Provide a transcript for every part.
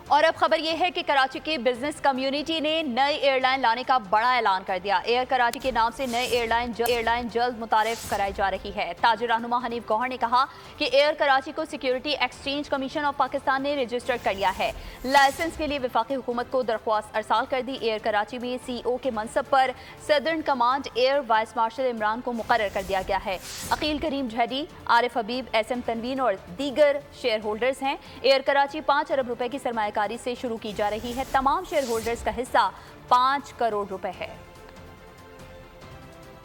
اور اب خبر یہ ہے کہ کراچی کی بزنس کمیونٹی نے نئی ایئر لائن لانے کا بڑا اعلان کر دیا۔ ایئر کراچی کے نام سے نئی ایئر لائن جلد متعارف کرائی جا رہی ہے۔ تاجر رہنما حنیف گوہر نے کہا کہ ایئر کراچی کو security exchange commission of Pakistan نے رجسٹر کر لیا ہے۔ لائسنس کے لیے وفاقی حکومت کو درخواست ارسال کر دی۔ ایئر کراچی میں سی او کے منصب پر southern command air vice marshal Imran کو مقرر کر دیا گیا ہے۔ عقیل کریم جھیڈی، عارف حبیب، ایس ایم تنوین اور دیگر شیئر ہولڈرز ہیں۔ ایئر کراچی 5 ارب روپے کی سرمایہ کاری سے شروع کی جا رہی ہے۔ تمام شیئر ہولڈرز کا حصہ 5 کروڑ روپے ہے۔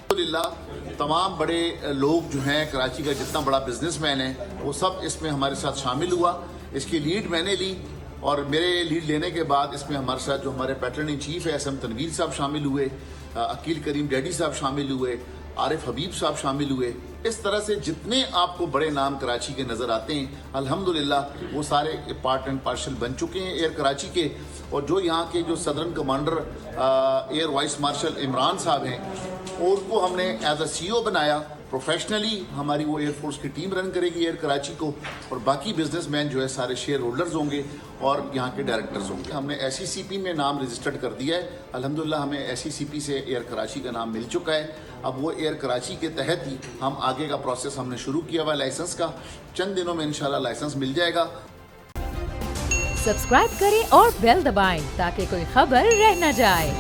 الحمدللہ تمام بڑے لوگ جو ہیں کراچی کا جتنا بڑا بزنس مین ہے وہ سب اس میں ہمارے ساتھ شامل ہوا۔ اس کی لیڈ میں نے لی اور میرے لیڈ لینے کے بعد اس میں ہمارے ساتھ جو ہمارے پیٹرن ان چیف ہے ایس ایم تنویر صاحب شامل ہوئے، عقیل کریم ڈیڈی صاحب شامل ہوئے، عارف حبیب صاحب شامل ہوئے۔ اس طرح سے جتنے آپ کو بڑے نام کراچی کے نظر آتے ہیں الحمدللہ وہ سارے پارٹ اینڈ پارشل بن چکے ہیں ایئر کراچی کے۔ اور جو یہاں کے جو southern commander air vice marshal Imran صاحب ہیں اور ان کو ہم نے ایز اے سی او بنایا۔ پروفیشنلی ہماری وہ ایئر فورس کی ٹیم رن کرے گی ایئر کراچی کو، اور باقی بزنس مین جو ہے سارے شیئر ہولڈرز ہوں گے اور یہاں کے ڈائریکٹرز ہوں گے۔ ہم نے ایس ای سی پی میں نام رجسٹرڈ کر دیا ہے۔ الحمدللہ ہمیں ایس ای سی پی سے ایئر کراچی کا نام مل چکا ہے۔ اب وہ ایئر کراچی کے تحت ہی ہم آگے کا پروسیس ہم نے شروع کیا ہوا لائسنس کا۔ چند دنوں میں انشاءاللہ لائسنس مل جائے گا۔ سبسکرائب کریں اور بیل دبائیں تاکہ کوئی خبر رہ نہ جائے۔